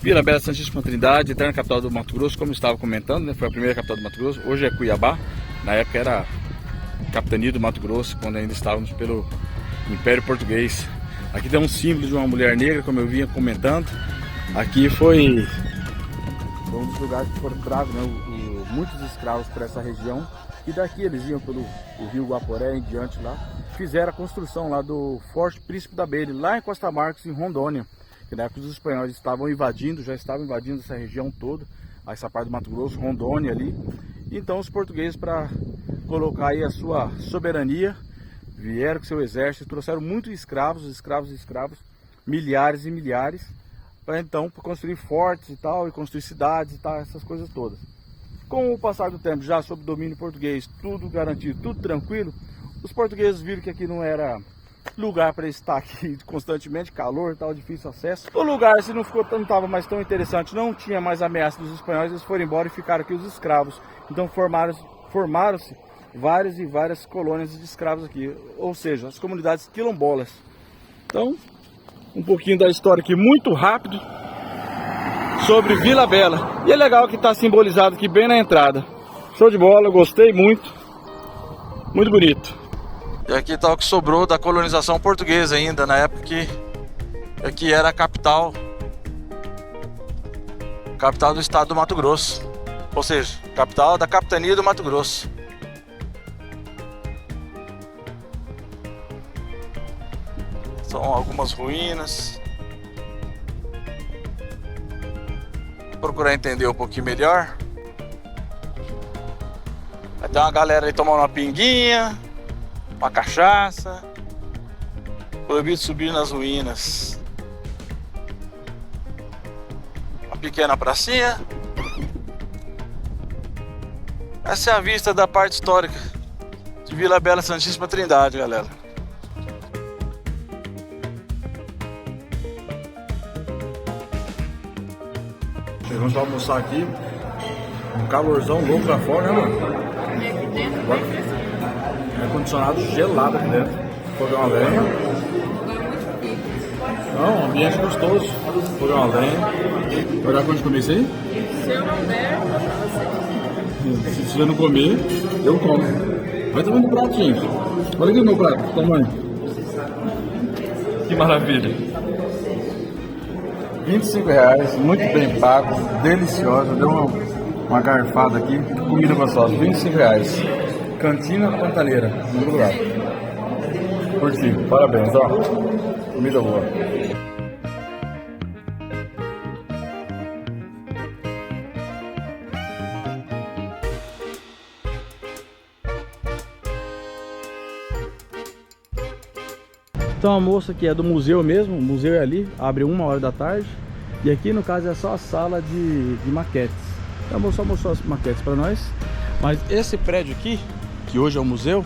Vila Bela Santíssima Trindade, eterna capital do Mato Grosso, como eu estava comentando, né? Foi a primeira capital do Mato Grosso, hoje é Cuiabá, na época era capitania do Mato Grosso, quando ainda estávamos pelo Império Português. Aqui tem um símbolo de uma mulher negra, como eu vinha comentando. Aqui foi um dos lugares que foram trazidos, né, muitos escravos para essa região. E daqui eles iam pelo rio Guaporé em diante lá. Fizeram a construção lá do Forte Príncipe da Abelha, lá em Costa Marques, em Rondônia. Que na época os espanhóis estavam invadindo, já estavam invadindo essa região toda, essa parte do Mato Grosso, Rondônia ali. Então os portugueses, para colocar aí a sua soberania, vieram com seu exército, trouxeram muitos escravos, milhares e milhares, para então construir fortes e tal, e construir cidades e tal, essas coisas todas. Com o passar do tempo, já sob domínio português, tudo garantido, tudo tranquilo, os portugueses viram que aqui não era lugar para estar aqui constantemente, calor e tal, difícil acesso. O lugar, se não estava mais tão interessante, não tinha mais ameaça dos espanhóis, eles foram embora e ficaram aqui os escravos. Então formaram-se várias e várias colônias de escravos aqui, ou seja, as comunidades quilombolas. Então, um pouquinho da história aqui, muito rápido, sobre Vila Bela. E é legal que está simbolizado aqui bem na entrada. Show de bola, gostei muito. Muito bonito. E aqui está o que sobrou da colonização portuguesa ainda, na época que aqui era a capital do estado do Mato Grosso. Ou seja, capital da capitania do Mato Grosso. São algumas ruínas. Vou procurar entender um pouquinho melhor. Vai ter uma galera aí tomando uma pinguinha, uma cachaça. Proibido subir nas ruínas. Uma pequena pracinha. Essa é a vista da parte histórica de Vila Bela Santíssima Trindade, galera. Vamos almoçar aqui. Um calorzão louco lá fora, né, mano? Ar-condicionado gelado aqui dentro. Fogão a lenha. Não, ambiente gostoso. Fogão a lenha. Vai dar conta de comer isso aí? Se eu não der, Se você não comer, eu como. Vai tomando um pratinho. Olha aqui o meu prato, tamanho. Que maravilha. R$25, muito bem pago, deliciosa. Deu uma garfada aqui, comida gostosa. R$25. Cantina Pantaneira, no lugar. Curti, parabéns, ó. Comida boa. Então a moça que é do museu mesmo, o museu é ali, abre 1h da tarde. E aqui no caso é só a sala de maquetes. Então a moça mostrou as maquetes para nós. Mas esse prédio aqui, que hoje é o museu,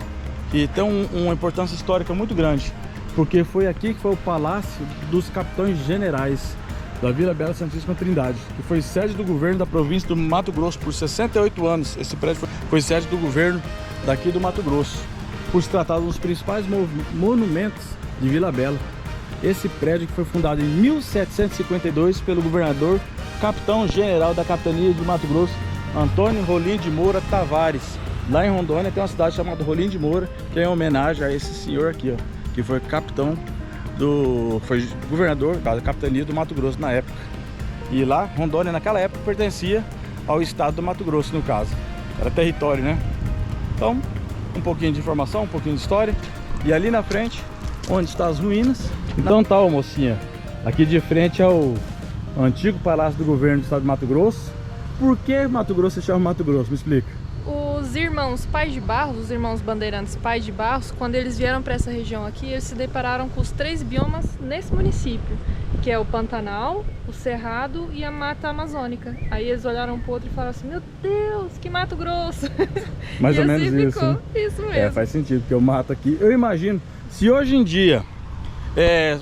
que tem uma importância histórica muito grande. Porque foi aqui que foi o Palácio dos Capitães Generais da Vila Bela Santíssima Trindade, que foi sede do governo da província do Mato Grosso por 68 anos. Esse prédio foi sede do governo daqui do Mato Grosso, por se tratar dos principais monumentos de Vila Bela. Esse prédio que foi fundado em 1752 pelo governador capitão general da capitania de Mato Grosso, Antônio Rolim de Moura Tavares. Lá em Rondônia tem uma cidade chamada Rolim de Moura, que é em homenagem a esse senhor aqui, ó, que foi foi governador da capitania do Mato Grosso na época. E lá, Rondônia naquela época pertencia ao estado do Mato Grosso, no caso. Era território, né? Então, um pouquinho de informação, um pouquinho de história. E ali na frente, onde estão as ruínas. Então tá, ó, mocinha, aqui de frente é o antigo Palácio do Governo do Estado de Mato Grosso. Por que Mato Grosso se chama Mato Grosso? Me explica. os irmãos Pais de Barros, os irmãos bandeirantes Pais de Barros, quando eles vieram para essa região aqui, eles se depararam com os 3 biomas nesse município, que é o Pantanal, o Cerrado e a Mata Amazônica. Aí eles olharam pro outro e falaram assim: meu Deus, que Mato Grosso! Mais e ou assim menos ficou, isso. isso mesmo. É, faz sentido, porque o mato aqui, eu imagino, se hoje em dia,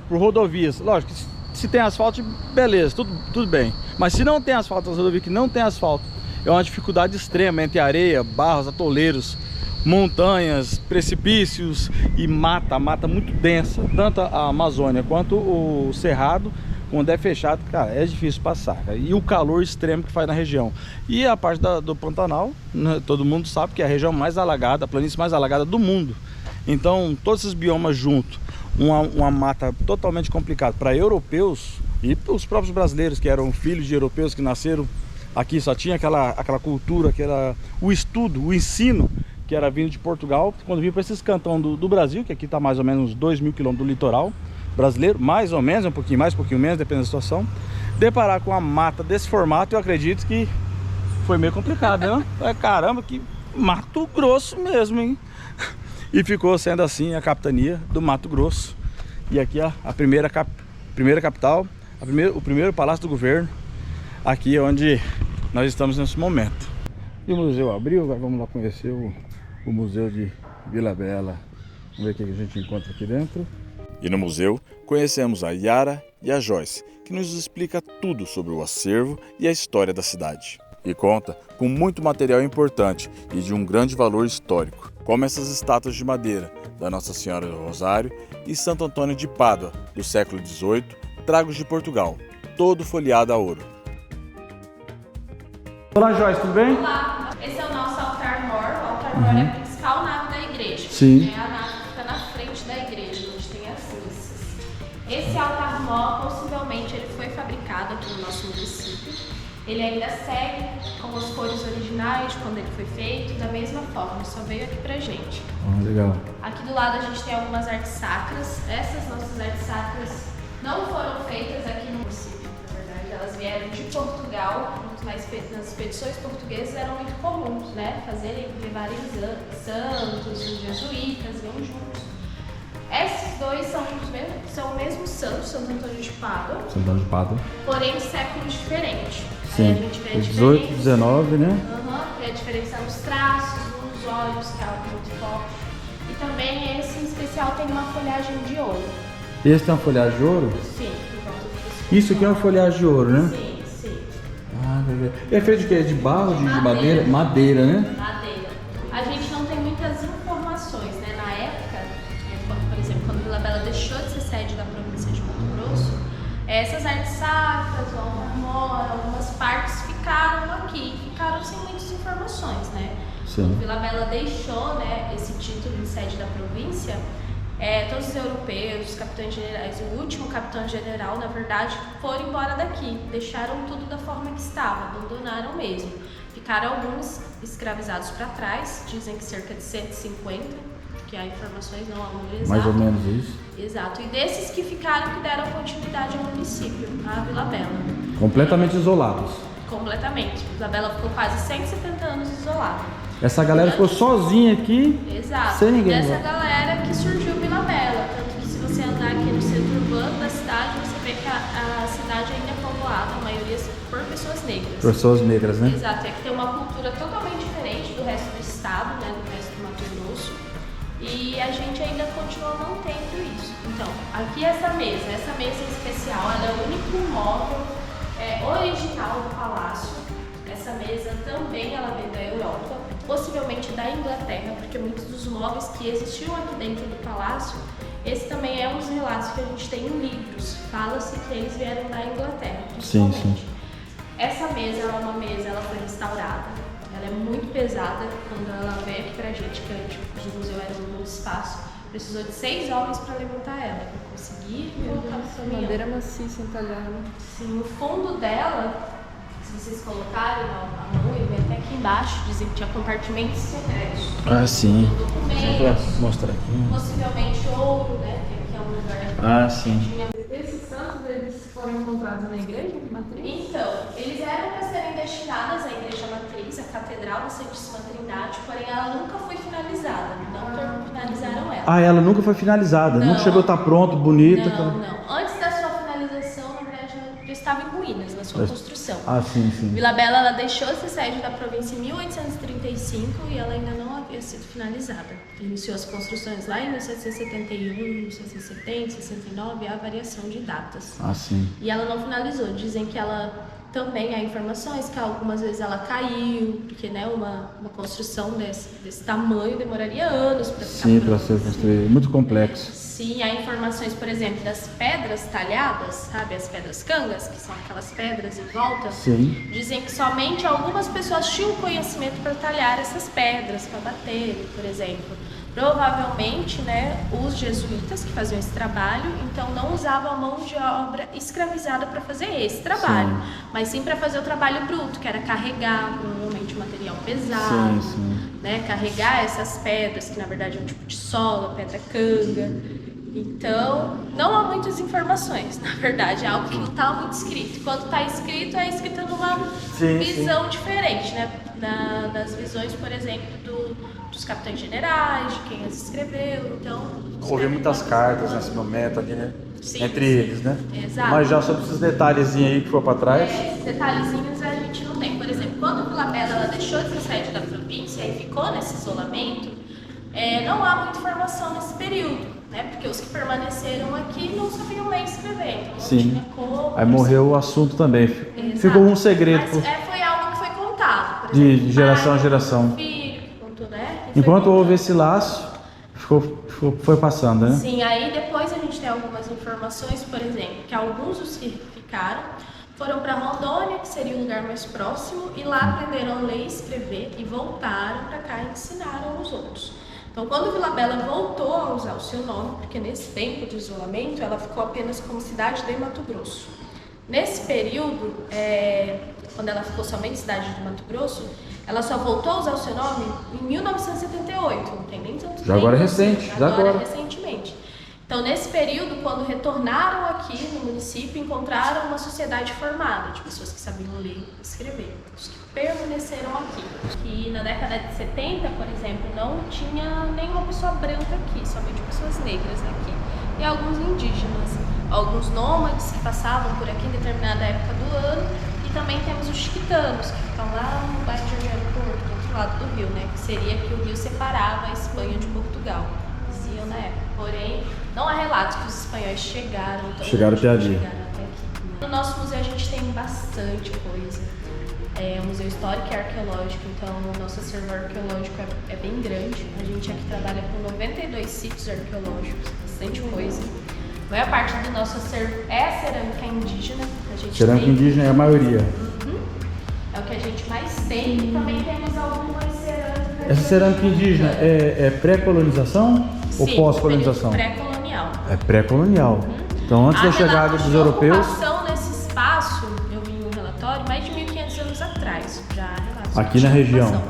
por rodovias, lógico que se tem asfalto, beleza, tudo bem. Mas se não tem asfalto, as rodovias que não tem asfalto, é uma dificuldade extrema entre areia, barros, atoleiros, montanhas, precipícios e mata muito densa, tanto a Amazônia quanto o Cerrado, quando é fechado, cara, é difícil passar, cara. E o calor extremo que faz na região. E a parte do Pantanal, né, todo mundo sabe que é a região mais alagada, a planície mais alagada do mundo. Então, todos esses biomas juntos, uma mata totalmente complicada para europeus e para os próprios brasileiros, que eram filhos de europeus que nasceram aqui, só tinha aquela cultura, o estudo, o ensino, que era vindo de Portugal. Quando vinha para esses cantões do Brasil, que aqui está mais ou menos uns 2.000 quilômetros do litoral brasileiro, mais ou menos, um pouquinho mais, um pouquinho menos, dependendo da situação, deparar com uma mata desse formato, eu acredito que foi meio complicado, né? Caramba, que Mato Grosso mesmo, hein? E ficou sendo assim a capitania do Mato Grosso. E aqui a primeira capital, o primeiro palácio do governo, aqui é onde nós estamos nesse momento. E o museu abriu, agora vamos lá conhecer o museu de Vila Bela. Vamos ver o que a gente encontra aqui dentro. E no museu conhecemos a Yara e a Joyce, que nos explica tudo sobre o acervo e a história da cidade. E conta com muito material importante e de um grande valor histórico, como essas estátuas de madeira da Nossa Senhora do Rosário e Santo Antônio de Pádua, do século XVIII, Tragos de Portugal, todo folheado a ouro. Olá, Joyce, tudo bem? Olá, esse é o nosso altar-mor. O altar-mor é a principal nave da igreja. Sim. É a nave que fica na frente da igreja, onde tem as missas. Esse altar-mor, possivelmente, ele foi fabricado aqui no nosso município. Ele ainda segue com as cores originais de quando ele foi feito, da mesma forma, só veio aqui pra gente. Legal. Aqui do lado a gente tem algumas artes sacras. Essas nossas artes sacras não foram feitas aqui no município, na verdade. Elas vieram de Portugal. Nas expedições portuguesas eram muito comuns, né? Levarem santos, os jesuítas, vêm juntos. Esses dois são o mesmo santo, Santo Antônio de Pádua. Santo Antônio de Pádua. Porém, séculos diferentes. Sim. Aí a gente vê a 18, 19, né? Vê a diferença nos traços, nos olhos, que é algo muito forte. E também esse em especial tem uma folhagem de ouro. Esse tem uma folhagem de ouro? Sim. Isso aqui é uma folhagem de ouro, né? Sim. É feito de quê? De barro, de madeira? Madeira, né? Madeira. A gente não tem muitas informações, né? Na época, por exemplo, quando Vila Bela deixou de ser sede da província de Mato Grosso, essas artes sacras, o altar-mor, algumas partes ficaram aqui, ficaram sem muitas informações, né? Sim. Quando Vila Bela deixou, né, esse título de sede da província, todos os europeus, os capitães generais, o último capitão-general, na verdade, foram embora daqui, deixaram tudo da forma que estava, abandonaram mesmo. Ficaram alguns escravizados para trás, dizem que cerca de 150, que há informações, não há número exato. Mais ou menos isso. Exato, e desses que ficaram, que deram continuidade ao município, a Vila Bela. Completamente isolados. Completamente. Vila Bela ficou quase 170 anos isolada. Essa galera ficou sozinha aqui, exato, sem ninguém. Dessa galera que surgiu Vila Bela. Tanto que se você andar aqui no centro urbano da cidade, você vê que a cidade ainda é povoada, a maioria por pessoas negras. Pessoas negras, né? Exato, é que tem uma cultura totalmente diferente do resto do estado, né, do resto do Mato Grosso. E a gente ainda continua mantendo isso. Então, aqui essa mesa em especial, ela é o único móvel original do palácio. Essa mesa também ela veio da Europa, possivelmente da Inglaterra, porque muitos dos móveis que existiam aqui dentro do palácio, esse também é um dos relatos que a gente tem em livros. Fala-se que eles vieram da Inglaterra, principalmente. Sim. Essa mesa, ela foi restaurada. Ela é muito pesada. Quando ela veio aqui pra gente, que antes o museu era muito espaço, precisou de 6 homens para levantar ela, para conseguir colocar no caminhão. Madeira maciça entalhada. Sim, o fundo dela, se vocês colocarem a mão e ver até aqui embaixo, dizem que tinha compartimentos secretos. Ah, sim. Documentos, Vou mostrar aqui. possivelmente ouro, né? Que aqui é um lugar Ah, sim. Esses santos, eles foram encontrados na igreja matriz? Então, eles eram para serem destinados à igreja matriz, à catedral da Santíssima Trindade, porém ela nunca foi finalizada, não finalizaram ela. Ah, ela nunca foi finalizada, Não. nunca chegou a estar pronto, bonita. Não. Antes da sua finalização, na verdade, ela já estava em ruínas na sua construção. Ah, sim. Vila Bela, ela deixou de ser sede da província em 1835 e ela ainda não havia sido finalizada. Iniciou as construções lá em 1771, 1770, 69, há variação de datas. Ah, sim. E ela não finalizou. Dizem que ela Também há informações que algumas vezes ela caiu, porque né, uma construção desse tamanho demoraria anos para ficar Sim, pronta. para ser construído. Muito complexo. Sim, há informações, por exemplo, das pedras talhadas, sabe? As pedras cangas, que são aquelas pedras em volta. Sim. Dizem que somente algumas pessoas tinham conhecimento para talhar essas pedras, para bater, por exemplo. Provavelmente, né, os jesuítas que faziam esse trabalho, então não usavam a mão de obra escravizada para fazer esse trabalho, sim, mas sim para fazer o trabalho bruto, que era carregar provavelmente material pesado, né, carregar essas pedras, que na verdade é um tipo de sola, pedra canga. Então, não há muitas informações, na verdade, é algo que não está muito escrito. Quando está escrito, é escrito numa visão diferente, né? Das visões, por exemplo, dos capitães generais, de quem as escreveu. Então, houve muitas cartas nesse momento ali, né? Sim, Entre eles, né? Exato. Mas já sobre esses detalhezinhos aí que foi para trás. Esses detalhezinhos a gente não tem. Por exemplo, quando Vila Bela ela deixou de ser sede da província e ficou nesse isolamento, não há muita informação nesse período. Né? Porque os que permaneceram aqui não sabiam ler e escrever, então não tinha como. Aí morreu o assunto também. Exato. Ficou um segredo. Mas foi algo que foi contado, por exemplo, de geração a geração. Filho, contou, né? Enquanto houve esse laço, foi passando, né? Sim, aí depois a gente tem algumas informações, por exemplo, que alguns dos que ficaram foram para Rondônia, que seria o lugar mais próximo, e lá aprenderam a ler e escrever e voltaram para cá e ensinaram aos outros. Então, quando Vila Bela voltou a usar o seu nome, porque nesse tempo de isolamento ela ficou apenas como cidade de Mato Grosso. Nesse período, quando ela ficou somente cidade de Mato Grosso, ela só voltou a usar o seu nome em 1978, não tem nem tanto tempo. Já agora é recente, já agora. Recentemente. Então, nesse período, quando retornaram aqui no município, encontraram uma sociedade formada de pessoas que sabiam ler e escrever, os que permaneceram aqui. E na década de 70, por exemplo, não tinha nenhuma pessoa branca aqui, somente pessoas negras aqui. E alguns indígenas, alguns nômades que passavam por aqui em determinada época do ano, e também temos os chiquitanos, que ficam lá no bairro de Jardim Porto, do outro lado do rio, né? Que seria que o rio separava a Espanha de Portugal, diziam na época. Porém, não há relatos que os espanhóis chegaram até aqui. No nosso museu a gente tem bastante coisa. É um museu histórico e arqueológico, então o nosso acervo arqueológico é bem grande. A gente aqui trabalha com 92 sítios arqueológicos, bastante coisa. A maior parte do nosso acervo é cerâmica indígena. Cerâmica indígena é a maioria. É o que a gente mais tem, e também temos algumas cerâmicas. Essa cerâmica indígena é pré-colonização ou pós-colonização? Pré-colonial. É pré-colonial. Então, antes da chegada dos europeus. A ocupação nesse espaço, eu vi um relatório, mais de 1.500 anos atrás, já relatos. Aqui na região.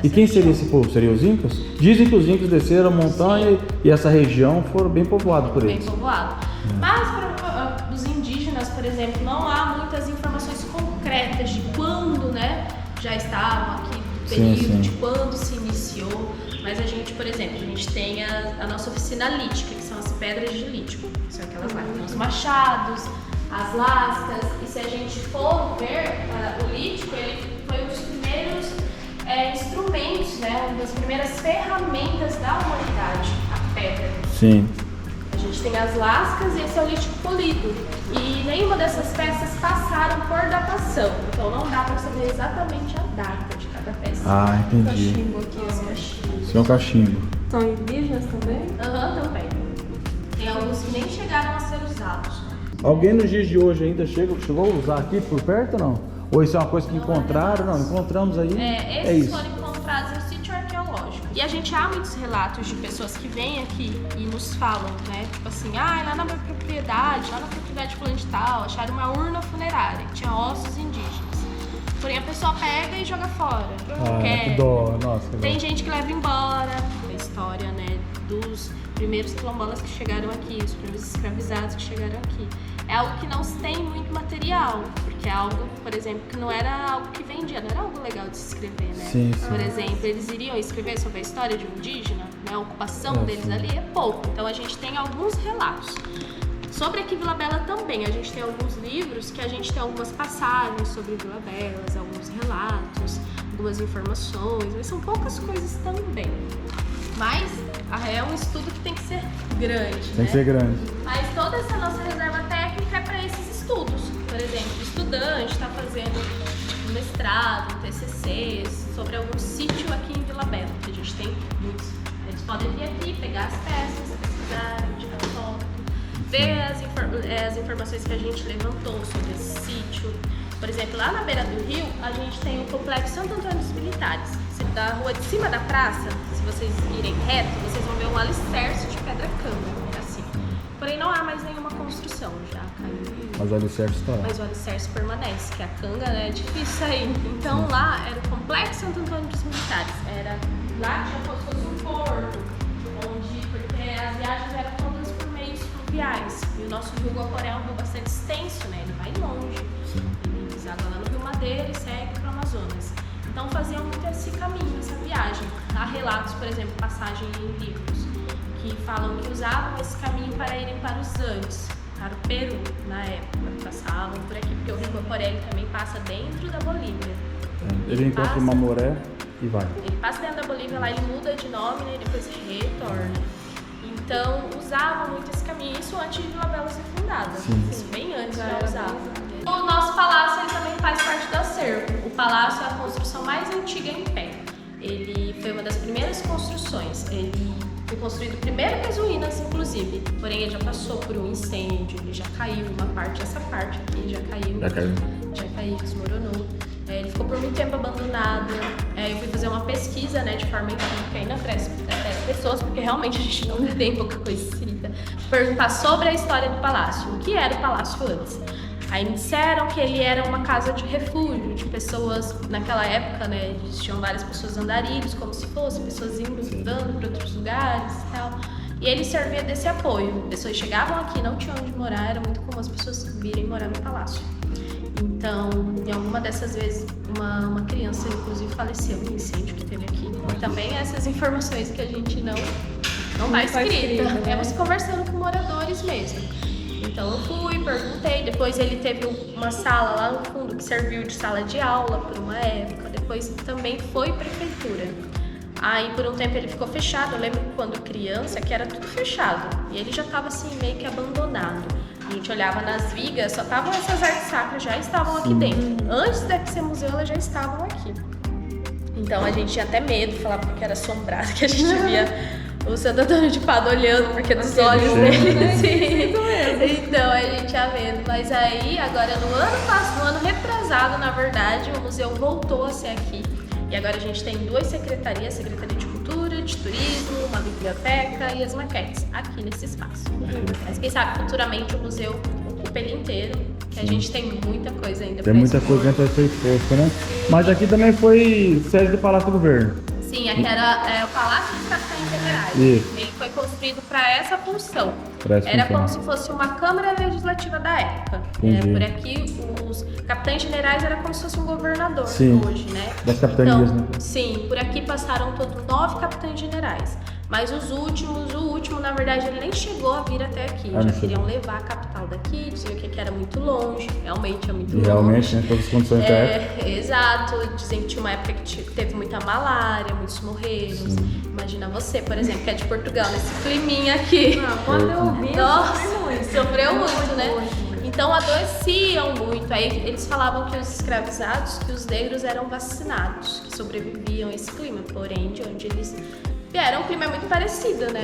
E quem seria esse povo? Seria os incas? Dizem que os incas desceram a montanha e essa região foram bem povoados por eles. Bem povoado. Mas para os indígenas, por exemplo, não há muitas informações concretas de quando, né, já estavam aqui, do período, de quando se iniciou. Mas a gente, por exemplo, a gente tem a nossa oficina lítica, que são as pedras de lítico, que são aquelas lá que tem os machados, as lascas, e se a gente for ver, o lítico, ele foi um dos primeiros instrumentos, né, uma das primeiras ferramentas da humanidade, a pedra. Sim. A gente tem as lascas e esse é o lítico polido. E nenhuma dessas peças passaram por datação, então não dá para saber exatamente a data de cada peça. Ah, entendi. Cachimbo aqui, os cachimbos. Isso é um cachimbo. São indígenas também? Também. Tem alguns que nem chegaram a ser usados. Alguém nos dias de hoje ainda chegou a usar aqui por perto ou não? Ou isso é uma coisa que encontraram? Não, encontramos aí. Esses foram encontrados em sítio arqueológico. E a gente há muitos relatos de pessoas que vêm aqui e nos falam, né? Tipo assim, lá na minha propriedade, lá na propriedade fulano de tal, acharam uma urna funerária que tinha ossos indígenas. Porém a pessoa pega e joga fora. Que dó, nossa. Tem gente que leva embora a história, né? Dos primeiros quilombolas que chegaram aqui, os primeiros escravizados que chegaram aqui. É algo que não se tem muito material, porque é algo, por exemplo, que não era algo que vendia, não era algo legal de se escrever, né? Sim. Por exemplo, eles iriam escrever sobre a história de um indígena, né? A ocupação deles ali é pouco, então a gente tem alguns relatos. Sobre aqui Vila Bela também, a gente tem alguns livros que a gente tem algumas passagens sobre Vila Bela, alguns relatos, algumas informações, mas são poucas coisas também. Mas é um estudo que tem que ser grande, Tem que ser grande. Mas toda essa nossa reserva técnica é para esses estudos. Por exemplo, estudante está fazendo um mestrado, um TCC sobre algum sítio aqui em Vila Bela, que a gente tem muitos. Eles podem vir aqui, pegar as peças, pesquisar, tirar foto, ver as informações que a gente levantou sobre esse sítio. Por exemplo, lá na beira do rio, a gente tem o Complexo Santo Antônio dos Militares. Da rua de cima da praça, se vocês irem reto, vocês vão ver um alicerce de pedra-canga, assim. Porém, não há mais nenhuma construção, já caiu. Mas o alicerce está lá. Mas o alicerce permanece, que a canga, né, é difícil sair. Então lá era o Complexo Santo Antônio dos Militares. Era lá tinha como se fosse um porto, porque as viagens eram todas por meios fluviais. E o nosso rio Guaporé é um rio bastante extenso, né? Ele vai longe. Ele deságua lá no Rio Madeira e segue para o Amazonas. Então faziam muito esse caminho, essa viagem. Há relatos, por exemplo, passagem em livros, que falam que usavam esse caminho para irem para os Andes, para o Peru, na época. Passavam por aqui, porque o rio Guaporé também passa dentro da Bolívia. Ele encontra uma maré e vai. Ele passa dentro da Bolívia, lá ele muda de nome, né, e depois retorna. Então usavam muito esse caminho, isso antes de Vila Bela ser fundada. Sim, bem antes já usavam. O nosso palácio ele também faz parte do acervo. O palácio é a construção mais antiga em pé. Ele foi uma das primeiras construções. Ele foi construído primeiro que as ruínas, inclusive. Porém, ele já passou por um incêndio, ele já caiu, uma parte, essa parte aqui já caiu, desmoronou. Ele ficou por muito tempo abandonado. Eu fui fazer uma pesquisa, né, de forma empírica, ainda para pessoas, porque realmente a gente não tem pouca coisa escrita. Perguntar sobre a história do palácio, o que era o palácio antes. Aí me disseram que ele era uma casa de refúgio de pessoas, naquela época, né, existiam várias pessoas andarilhos, como se fossem pessoas indo, mudando para outros lugares e tal. E ele servia desse apoio. Pessoas chegavam aqui, não tinham onde morar, era muito comum as pessoas virem morar no palácio. Então, em alguma dessas vezes, uma criança, inclusive, faleceu no incêndio que teve aqui. E também essas informações que a gente não está escrita. Né? Conversando com moradores mesmo. Então eu fui, perguntei, depois ele teve uma sala lá no fundo que serviu de sala de aula por uma época, depois também foi prefeitura. Aí por um tempo ele ficou fechado, eu lembro quando criança que era tudo fechado e ele já estava assim meio que abandonado. A gente olhava nas vigas, só estavam essas artes sacras, já estavam aqui dentro. Antes de ser museu, elas já estavam aqui. Então a gente tinha até medo, falava que era assombrado, que a gente via o Santo Antônio de Pádua olhando, porque dos olhos dele, sim. Então a gente tinha medo. Mas aí, agora no ano retrasado, na verdade, o museu voltou a ser aqui. E agora a gente tem duas secretarias, a Secretaria de Cultura, de Turismo, uma biblioteca e as maquetes aqui nesse espaço. Mas quem sabe futuramente o museu ocupa ele inteiro, que a gente tem muita coisa ainda para expor. Tem muita coisa ainda para ser exposta, né? Mas aqui também foi sede do Palácio do Governo. Sim, aqui era o Palácio dos Capitães Generais. Ele foi construído para essa função. Era como se fosse uma Câmara Legislativa da época. Por aqui, os Capitães Generais era como se fosse um governador hoje, né? Das capitanias, então, né? Sim, por aqui passaram todos 9 Capitães Generais. Mas o último, na verdade, ele nem chegou a vir até aqui. Já queriam levar a capital daqui, diziam que era muito longe. Realmente é muito longe. Realmente, né? Todas as condições da época. Exato. Dizem que tinha uma época que teve muita malária, muitos morreram. Sim. Imagina você, por exemplo, que é de Portugal, nesse climinha aqui. Quando eu vi, sofreu muito, né? Então adoeciam muito. Aí eles falavam que os escravizados, que os negros eram vacinados, que sobreviviam a esse clima. Porém, de onde eles vieram, um clima muito parecido, né?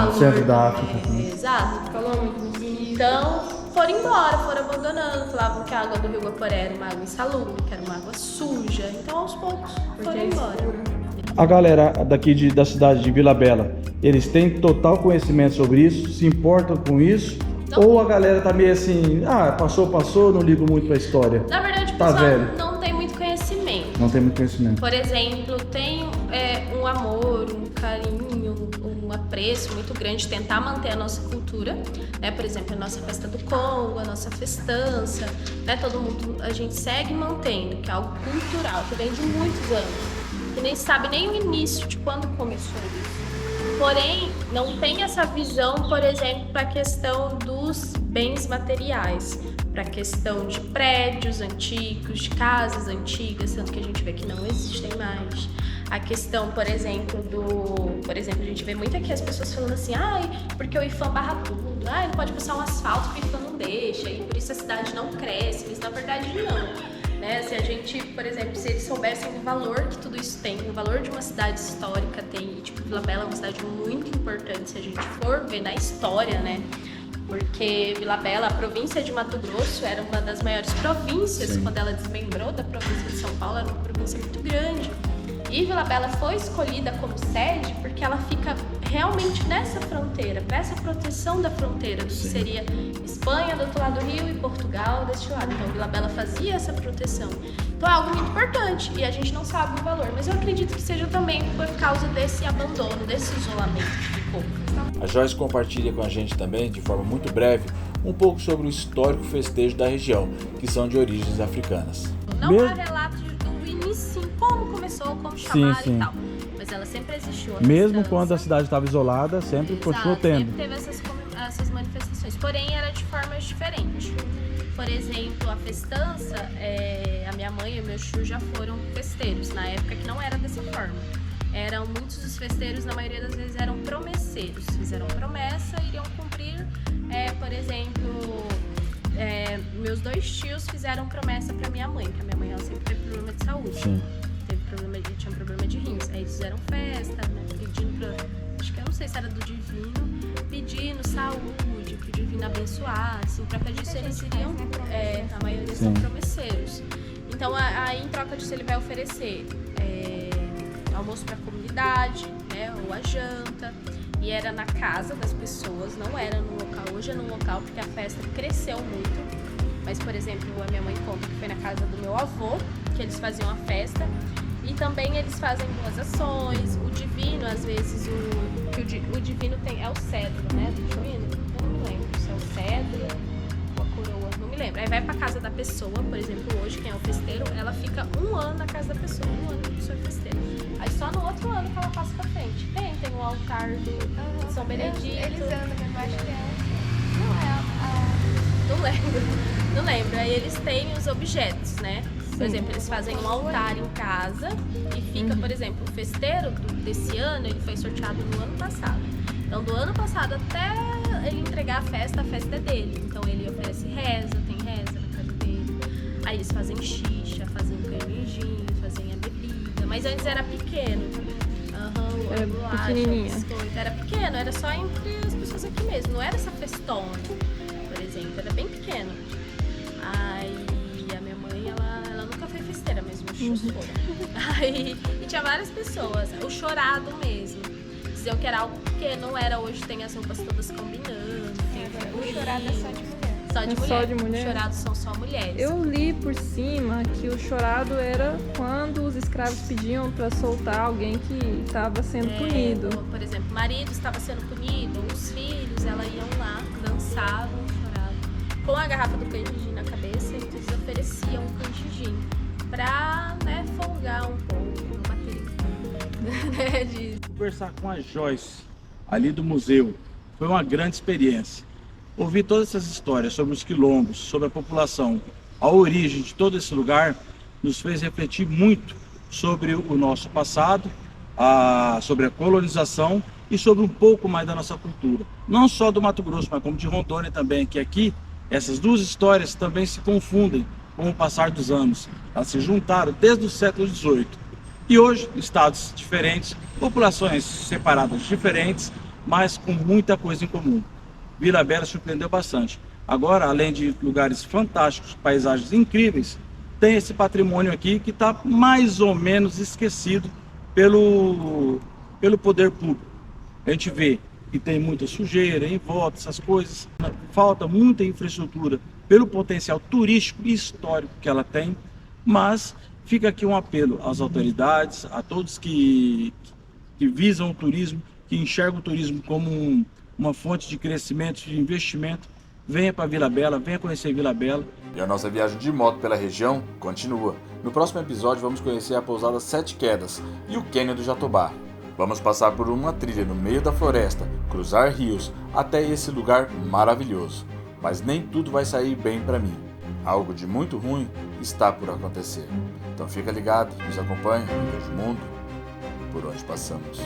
O centro da África. Exato. Falou muito. Então foram embora, foram abandonando. Falavam que a água do rio Guaporé era uma água insalubre, que era uma água suja. Então aos poucos foram embora. A galera daqui da cidade de Vila Bela, eles têm total conhecimento sobre isso? Se importam com isso? Não. Ou a galera tá meio assim, passou, não ligo muito pra história? Na verdade, o pessoal não tem muito conhecimento. Não tem muito conhecimento. Por exemplo, tem um amor, um carinho, um apreço muito grande, tentar manter a nossa cultura, né? Por exemplo, a nossa festa do Congo, a nossa festança, né? Todo mundo, a gente segue mantendo, que é algo cultural, que vem de muitos anos. Que nem sabe nem o início de quando começou isso. Porém, não tem essa visão, por exemplo, para a questão dos bens materiais, para a questão de prédios antigos, de casas antigas, tanto que a gente vê que não existem mais. A questão, por exemplo, a gente vê muito aqui as pessoas falando assim, porque o IFAM barra tudo, não pode passar um asfalto porque então não deixa, e por isso a cidade não cresce, mas na verdade não. Né? Se a gente, por exemplo, se eles soubessem o valor que tudo isso tem, o valor de uma cidade histórica tem, e tipo, Vila Bela é uma cidade muito importante se a gente for ver na história, né? Porque Vila Bela, a província de Mato Grosso, era uma das maiores províncias. Sim. Quando ela desmembrou da província de São Paulo, era uma província muito grande. E Vila Bela foi escolhida como sede porque ela fica realmente nessa fronteira, para essa proteção da fronteira, do que seria Espanha do outro lado do Rio e Portugal deste lado. Então Vila Bela fazia essa proteção. Então é algo muito importante e a gente não sabe o valor, mas eu acredito que seja também por causa desse abandono, desse isolamento que ficou. A Joyce compartilha com a gente também, de forma muito breve, um pouco sobre o histórico festejo da região, que são de origens africanas. Não há relatos do início, como começou, como chamaram e tal. Mas ela sempre existiu. Mesmo quando a cidade estava isolada, sempre continuou tendo. Sempre teve essas manifestações, porém era de formas diferentes. Por exemplo, a festança, a minha mãe e o meu tio já foram festeiros, na época que não era dessa forma. Muitos dos festeiros, na maioria das vezes, eram promesseiros. Fizeram promessa e iriam cumprir, por exemplo, meus 2 tios fizeram promessa para minha mãe, porque a minha mãe ela sempre teve problema de saúde. Sim. Tinha um problema de rins. Aí eles fizeram festa, né, pedindo pra, acho que eu não sei se era do divino, pedindo saúde, pro divino abençoar, assim, em troca disso eles iriam, a maioria são promesseiros. Então aí em troca disso ele vai oferecer almoço para a comunidade, né, ou a janta, e era na casa das pessoas, não era no local. Hoje é no local porque a festa cresceu muito, mas por exemplo a minha mãe conta que foi na casa do meu avô que eles faziam a festa, e também eles fazem boas ações. O divino, às vezes o divino é o cedro, né, do divino, eu não me lembro se é o cedro ou a coroa, não me lembro. Aí vai pra casa da pessoa, por exemplo, hoje quem é o festeiro, ela fica 1 ano na casa da pessoa, 1 ano que a pessoa é festeira. Aí só no outro ano que ela passa pra frente. Tem o altar do São Benedito. Eles andam, mas eu acho que Não lembro. Aí eles têm os objetos, né? Por exemplo, eles fazem um altar em casa e fica, por exemplo, o festeiro desse ano, ele foi sorteado no ano passado. Então, do ano passado até ele entregar a festa é dele. Então, ele oferece reza, tem reza na casa dele. Aí eles fazem xixa, fazem canjinho, fazem a bebida. Mas antes era pequeno. Era bolacha, pequenininha. biscoito. Era pequeno, era só entre as pessoas aqui mesmo. Não era essa festona, por exemplo. Era bem pequeno. Aí a minha mãe, ela nunca foi festeira mesmo, os tios foram. Aí, e tinha várias pessoas. O chorado mesmo. Diziam que era algo que não era hoje, tem as roupas todas combinando. Tem o chorado é só de mulher. Só de mulher. Os chorados são só mulheres. Eu li por cima que o chorado era quando os escravos pediam para soltar alguém que estava sendo punido. Por exemplo, o marido estava sendo punido, os filhos, elas iam lá, dançavam, choravam. Com a garrafa do canjinho na cabeça, eles ofereciam um canjinho pra, né, folgar um pouco, não bater em Conversar com a Joyce, ali do museu, foi uma grande experiência. Ouvir todas essas histórias sobre os quilombos, sobre a população, a origem de todo esse lugar, nos fez refletir muito sobre o nosso passado, sobre a colonização e sobre um pouco mais da nossa cultura. Não só do Mato Grosso, mas como de Rondônia também, que aqui essas duas histórias também se confundem com o passar dos anos. Elas se juntaram desde o século XVIII. E hoje, estados diferentes, populações separadas diferentes, mas com muita coisa em comum. Vila Bela surpreendeu bastante. Agora, além de lugares fantásticos, paisagens incríveis, tem esse patrimônio aqui que está mais ou menos esquecido pelo poder público. A gente vê que tem muita sujeira em volta, essas coisas. Falta muita infraestrutura pelo potencial turístico e histórico que ela tem, mas fica aqui um apelo às autoridades, a todos que visam o turismo, que enxergam o turismo como uma fonte de crescimento, de investimento. Venha para Vila Bela, venha conhecer Vila Bela. E a nossa viagem de moto pela região continua. No próximo episódio vamos conhecer a pousada Sete Quedas e o Cânion do Jatobá. Vamos passar por uma trilha no meio da floresta, cruzar rios, até esse lugar maravilhoso. Mas nem tudo vai sair bem para mim. Algo de muito ruim está por acontecer. Então fica ligado, nos acompanhe, veja o mundo por onde passamos.